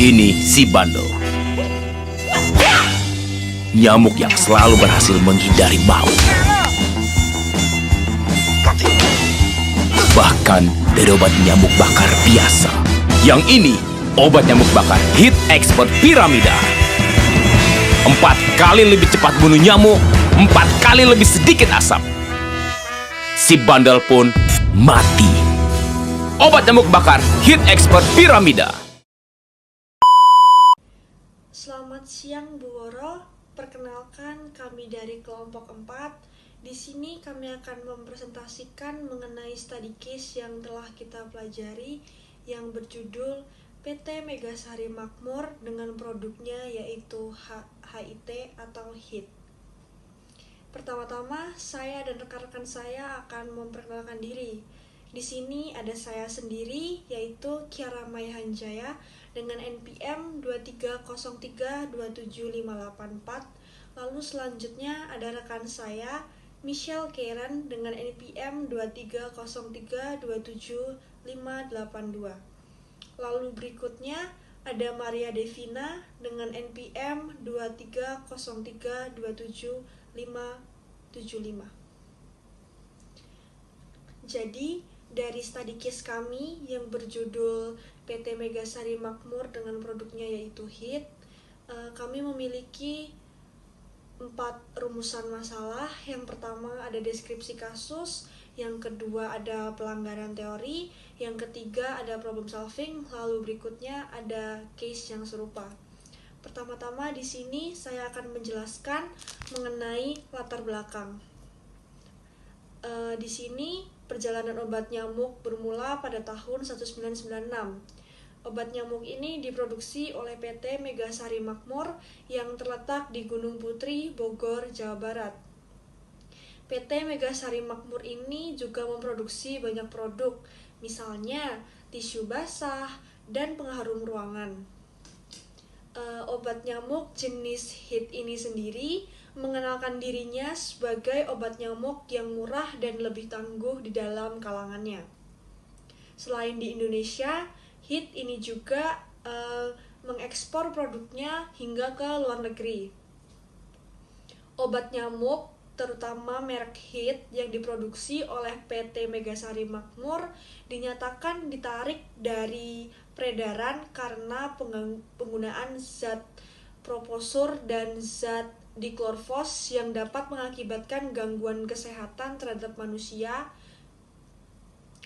Ini si bandel. Nyamuk yang selalu berhasil menghindari bau. Bahkan dari obat nyamuk bakar biasa. Yang ini, obat nyamuk bakar Hit Expert Piramida. 4 kali lebih cepat bunuh nyamuk, 4 kali lebih sedikit asap. Si bandel pun mati. Obat nyamuk bakar Hit Expert Piramida. Selamat siang Bu Woro. Perkenalkan, kami dari kelompok 4. Di sini kami akan mempresentasikan mengenai study case yang telah kita pelajari yang berjudul PT Megasari Makmur dengan produknya yaitu HIT atau HIT. Pertama-tama, saya dan rekan-rekan saya akan memperkenalkan diri. Di sini ada saya sendiri yaitu Kiara Maya Hanjaya dengan NPM 2303275584. Lalu selanjutnya ada rekan saya Michelle Karen dengan NPM 2303275582. Lalu berikutnya ada Maria Devina dengan NPM 2303275575. Jadi dari study case kami yang berjudul PT Megasari Makmur dengan produknya yaitu HIT, kami memiliki 4 rumusan masalah. Yang pertama ada deskripsi kasus, yang kedua ada pelanggaran teori, yang ketiga ada problem solving, lalu berikutnya ada case yang serupa. Pertama-tama di sini saya akan menjelaskan mengenai latar belakang. Di sini perjalanan obat nyamuk bermula pada tahun 1996. Obat nyamuk ini diproduksi oleh PT Megasari Makmur yang terletak di Gunung Putri, Bogor, Jawa Barat. PT Megasari Makmur ini juga memproduksi banyak produk, misalnya tisu basah dan pengharum ruangan. Obat nyamuk jenis HIT ini sendiri mengenalkan dirinya sebagai obat nyamuk yang murah dan lebih tangguh di dalam kalangannya. Selain di Indonesia, HIT ini juga mengekspor produknya hingga ke luar negeri. Obat nyamuk, terutama merek HIT yang diproduksi oleh PT Megasari Makmur, dinyatakan ditarik dari peredaran karena penggunaan zat proposur dan zat diklorvos yang dapat mengakibatkan gangguan kesehatan terhadap manusia,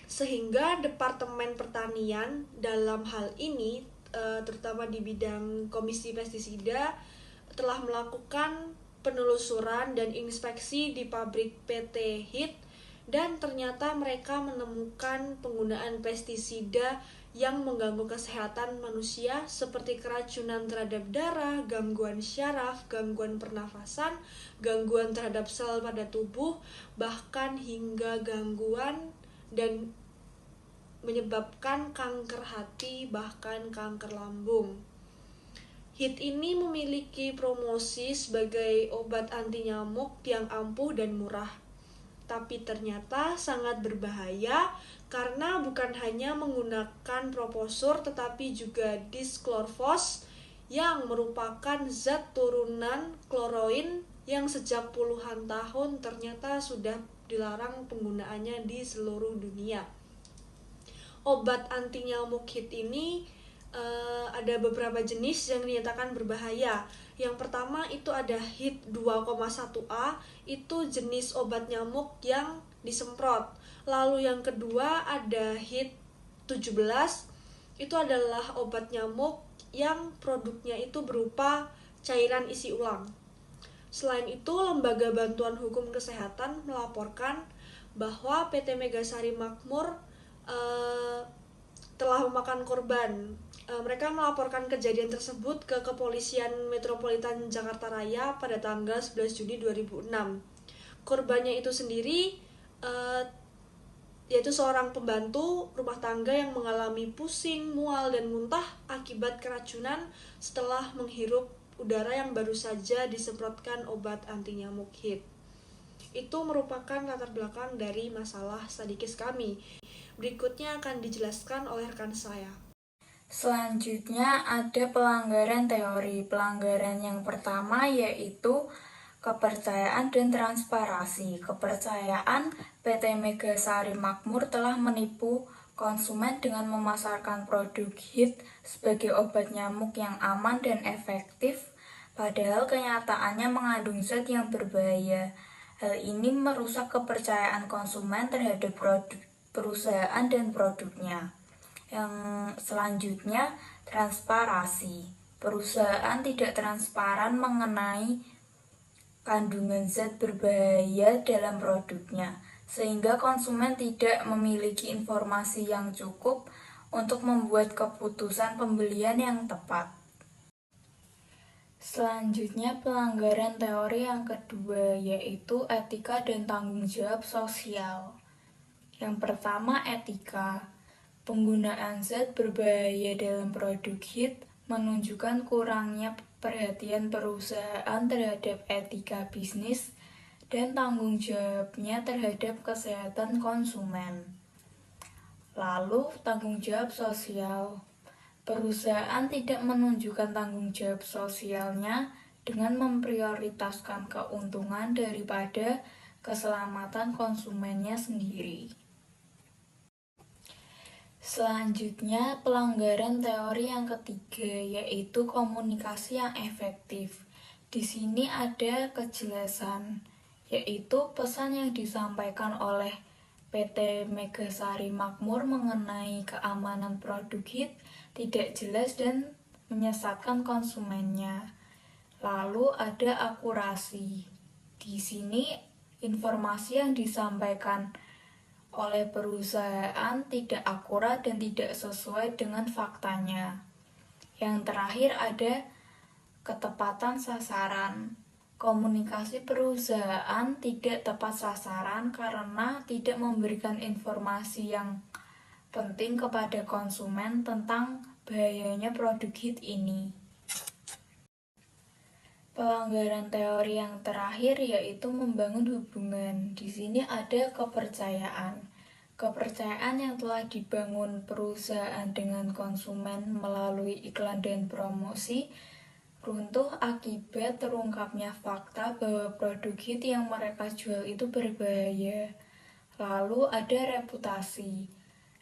sehingga Departemen Pertanian dalam hal ini, terutama di bidang Komisi Pestisida, telah melakukan penelusuran dan inspeksi di pabrik PT HIT, dan ternyata mereka menemukan penggunaan pestisida yang mengganggu kesehatan manusia seperti keracunan terhadap darah, gangguan syaraf, gangguan pernafasan, gangguan terhadap sel pada tubuh, bahkan hingga gangguan dan menyebabkan kanker hati, bahkan kanker lambung. HIT ini memiliki promosi sebagai obat anti nyamuk yang ampuh dan murah. Tapi ternyata sangat berbahaya karena bukan hanya menggunakan proposur tetapi juga disklorvos yang merupakan zat turunan kloroin yang sejak puluhan tahun ternyata sudah dilarang penggunaannya di seluruh dunia. Obat anti nyamuk HIT ini ada beberapa jenis yang dinyatakan berbahaya. Yang pertama itu ada HIT 2,1A, itu jenis obat nyamuk yang disemprot. Lalu yang kedua ada HIT 17, itu adalah obat nyamuk yang produknya itu berupa cairan isi ulang. Selain itu, Lembaga Bantuan Hukum Kesehatan melaporkan bahwa PT Megasari Makmur telah memakan korban. Mereka melaporkan kejadian tersebut ke Kepolisian Metropolitan Jakarta Raya pada tanggal 11 Juni 2006. Korbannya itu sendiri yaitu seorang pembantu rumah tangga yang mengalami pusing, mual, dan muntah akibat keracunan setelah menghirup udara yang baru saja disemprotkan obat anti nyamuk HIT. Itu merupakan latar belakang dari masalah study case kami. Berikutnya akan dijelaskan oleh rekan saya. Selanjutnya ada pelanggaran teori. Pelanggaran yang pertama yaitu kepercayaan dan transparansi. Kepercayaan PT Megasari Makmur telah menipu konsumen dengan memasarkan produk HIT sebagai obat nyamuk yang aman dan efektif, padahal kenyataannya mengandung zat yang berbahaya. Hal ini merusak kepercayaan konsumen terhadap produk perusahaan dan produknya. Yang selanjutnya, transparansi. Perusahaan tidak transparan mengenai kandungan zat berbahaya dalam produknya, sehingga konsumen tidak memiliki informasi yang cukup untuk membuat keputusan pembelian yang tepat. Selanjutnya, pelanggaran teori yang kedua yaitu etika dan tanggung jawab sosial. Yang pertama, etika. Penggunaan zat berbahaya dalam produk HIT menunjukkan kurangnya perhatian perusahaan terhadap etika bisnis dan tanggung jawabnya terhadap kesehatan konsumen. Lalu, tanggung jawab sosial. Perusahaan tidak menunjukkan tanggung jawab sosialnya dengan memprioritaskan keuntungan daripada keselamatan konsumennya sendiri. Selanjutnya, pelanggaran teori yang ketiga yaitu komunikasi yang efektif. Di sini ada kejelasan, yaitu pesan yang disampaikan oleh PT Megasari Makmur mengenai keamanan produk HIT tidak jelas dan menyesatkan konsumennya. Lalu ada akurasi. Di sini informasi yang disampaikan oleh perusahaan tidak akurat dan tidak sesuai dengan faktanya. Yang terakhir ada ketepatan sasaran. Komunikasi perusahaan tidak tepat sasaran karena tidak memberikan informasi yang penting kepada konsumen tentang bahayanya produk HIT ini. Pelanggaran teori yang terakhir yaitu membangun hubungan. Di sini ada kepercayaan. Kepercayaan yang telah dibangun perusahaan dengan konsumen melalui iklan dan promosi runtuh akibat terungkapnya fakta bahwa produk HIT yang mereka jual itu berbahaya. Lalu ada reputasi.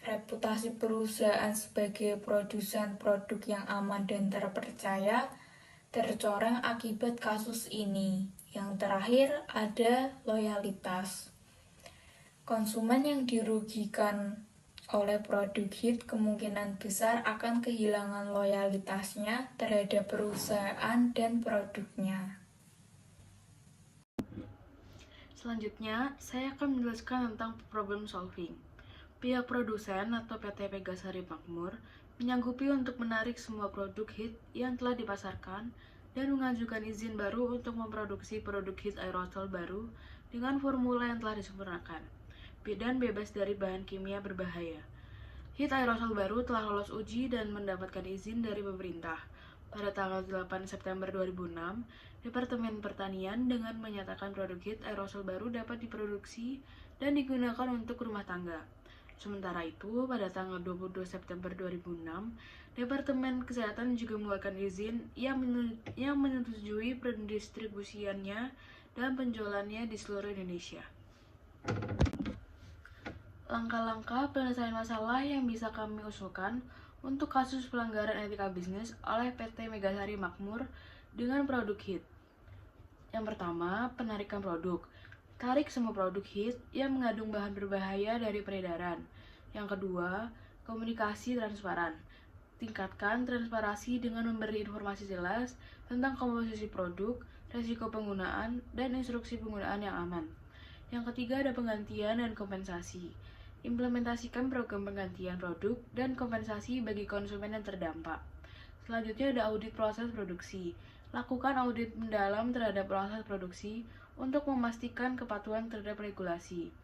Reputasi perusahaan sebagai produsen produk yang aman dan terpercaya tercoreng akibat kasus ini. Yang terakhir ada loyalitas. Konsumen yang dirugikan oleh produk HIT kemungkinan besar akan kehilangan loyalitasnya terhadap perusahaan dan produknya. Selanjutnya, saya akan menjelaskan tentang problem solving. Pihak produsen atau PT Megasari Makmur menyanggupi untuk menarik semua produk HIT yang telah dipasarkan dan mengajukan izin baru untuk memproduksi produk HIT aerosol baru dengan formula yang telah disempurnakan dan bebas dari bahan kimia berbahaya. HIT aerosol baru telah lolos uji dan mendapatkan izin dari pemerintah. Pada tanggal 8 September 2006, Departemen Pertanian dengan menyatakan produk HIT aerosol baru dapat diproduksi dan digunakan untuk rumah tangga. Sementara itu, pada tanggal 22 September 2006, Departemen Kesehatan juga mengeluarkan izin yang menyetujui pendistribusiannya dan penjualannya di seluruh Indonesia. Langkah-langkah penyelesaian masalah yang bisa kami usulkan untuk kasus pelanggaran etika bisnis oleh PT Megasari Makmur dengan produk HIT. Yang pertama, penarikan produk. Tarik semua produk HIT yang mengandung bahan berbahaya dari peredaran. Yang kedua, komunikasi transparan. Tingkatkan transparansi dengan memberi informasi jelas tentang komposisi produk, resiko penggunaan, dan instruksi penggunaan yang aman. Yang ketiga, ada penggantian dan kompensasi. Implementasikan program penggantian produk dan kompensasi bagi konsumen yang terdampak. Selanjutnya ada audit proses produksi. Lakukan audit mendalam terhadap proses produksi untuk memastikan kepatuhan terhadap regulasi.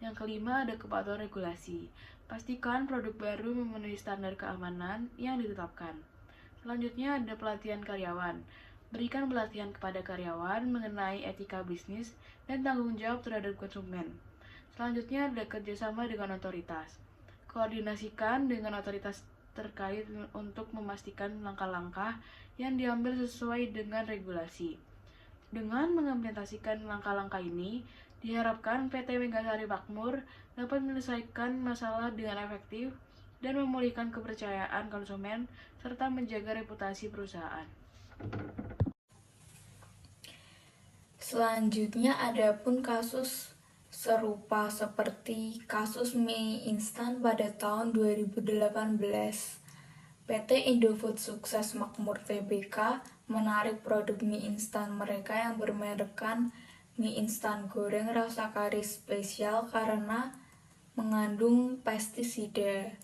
Yang kelima ada kepatuhan regulasi. Pastikan produk baru memenuhi standar keamanan yang ditetapkan. Selanjutnya ada pelatihan karyawan. Berikan pelatihan kepada karyawan mengenai etika bisnis dan tanggung jawab terhadap konsumen. Selanjutnya ada kerjasama dengan otoritas. Koordinasikan dengan otoritas terkait untuk memastikan langkah-langkah yang diambil sesuai dengan regulasi. Dengan mengimplementasikan langkah-langkah ini, diharapkan PT Megasari Makmur dapat menyelesaikan masalah dengan efektif dan memulihkan kepercayaan konsumen serta menjaga reputasi perusahaan. Selanjutnya ada pun kasus serupa seperti kasus mie instan pada tahun 2018. PT Indofood Sukses Makmur Tbk menarik produk mie instan mereka yang bermerekkan mie instan goreng rasa kari spesial karena mengandung pestisida.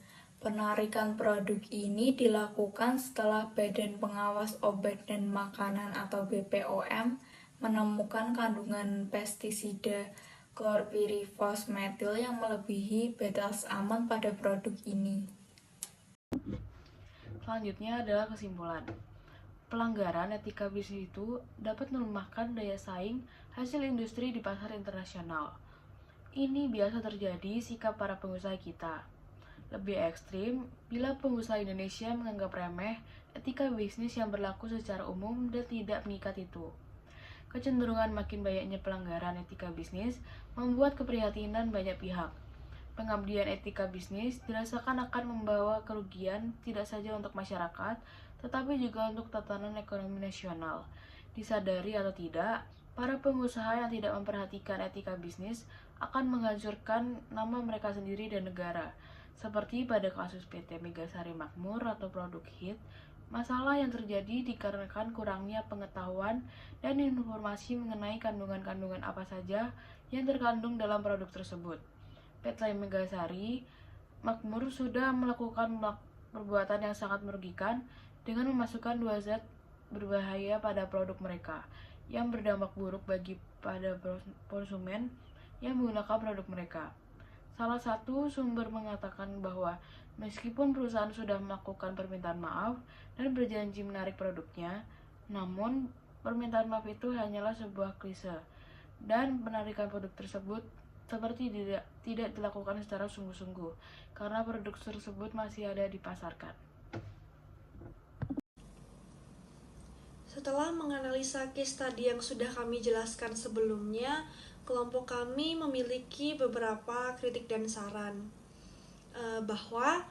Penarikan produk ini dilakukan setelah Badan Pengawas Obat dan Makanan atau BPOM menemukan kandungan pestisida klorpirifos-metil yang melebihi batas aman pada produk ini. Selanjutnya adalah kesimpulan. Pelanggaran etika bisnis itu dapat melemahkan daya saing hasil industri di pasar internasional. Ini biasa terjadi sikap para pengusaha kita. Lebih ekstrim bila pengusaha Indonesia menganggap remeh etika bisnis yang berlaku secara umum dan tidak mengikat itu. Kecenderungan makin banyaknya pelanggaran etika bisnis membuat keprihatinan banyak pihak. Pengabdian etika bisnis dirasakan akan membawa kerugian tidak saja untuk masyarakat, tetapi juga untuk tatanan ekonomi nasional. Disadari atau tidak, para pengusaha yang tidak memperhatikan etika bisnis akan menghancurkan nama mereka sendiri dan negara. Seperti pada kasus PT Megasari Makmur atau produk HIT, masalah yang terjadi dikarenakan kurangnya pengetahuan dan informasi mengenai kandungan-kandungan apa saja yang terkandung dalam produk tersebut. PT Megasari Makmur sudah melakukan perbuatan yang sangat merugikan dengan memasukkan 2 zat berbahaya pada produk mereka yang berdampak buruk pada konsumen yang menggunakan produk mereka. Salah satu sumber mengatakan bahwa meskipun perusahaan sudah melakukan permintaan maaf dan berjanji menarik produknya, namun permintaan maaf itu hanyalah sebuah klise, dan penarikan produk tersebut seperti tidak dilakukan secara sungguh-sungguh, karena produk tersebut masih ada dipasarkan. Setelah menganalisa case tadi yang sudah kami jelaskan sebelumnya, kelompok kami memiliki beberapa kritik dan saran bahwa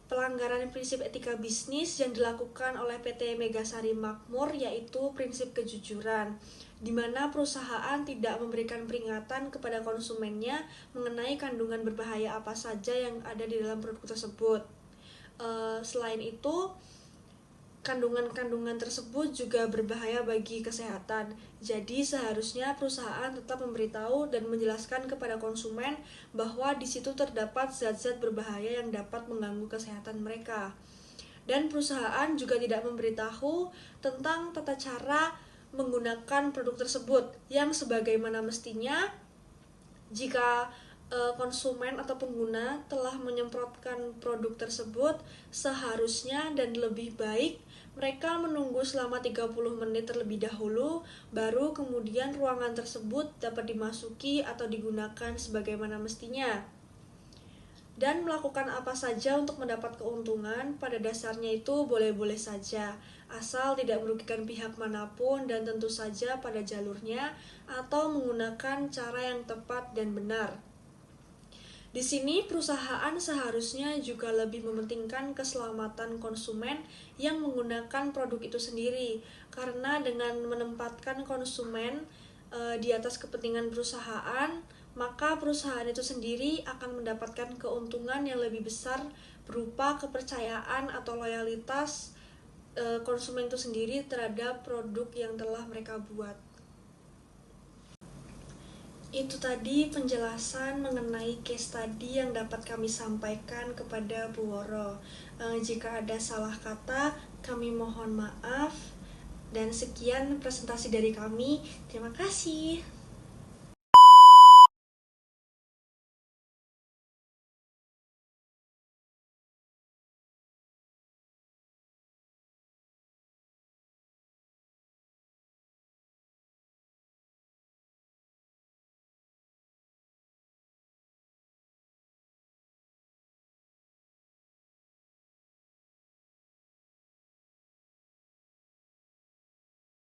pelanggaran prinsip etika bisnis yang dilakukan oleh PT Megasari Makmur yaitu prinsip kejujuran, di mana perusahaan tidak memberikan peringatan kepada konsumennya mengenai kandungan berbahaya apa saja yang ada di dalam produk tersebut. Selain itu, kandungan-kandungan tersebut juga berbahaya bagi kesehatan. Jadi seharusnya perusahaan tetap memberitahu dan menjelaskan kepada konsumen bahwa di situ terdapat zat-zat berbahaya yang dapat mengganggu kesehatan mereka. Dan perusahaan juga tidak memberitahu tentang tata cara menggunakan produk tersebut yang sebagaimana mestinya jika konsumen atau pengguna telah menyemprotkan produk tersebut, seharusnya dan lebih baik mereka menunggu selama 30 menit terlebih dahulu, baru kemudian ruangan tersebut dapat dimasuki atau digunakan sebagaimana mestinya. Dan melakukan apa saja untuk mendapat keuntungan pada dasarnya itu boleh-boleh saja, asal tidak merugikan pihak manapun dan tentu saja pada jalurnya atau menggunakan cara yang tepat dan benar. Di sini perusahaan seharusnya juga lebih mementingkan keselamatan konsumen yang menggunakan produk itu sendiri, karena dengan menempatkan konsumen di atas kepentingan perusahaan, maka perusahaan itu sendiri akan mendapatkan keuntungan yang lebih besar berupa kepercayaan atau loyalitas konsumen itu sendiri terhadap produk yang telah mereka buat. Itu tadi penjelasan mengenai case tadi yang dapat kami sampaikan kepada Bu Woro. Jika ada salah kata, kami mohon maaf. Dan sekian presentasi dari kami. Terima kasih.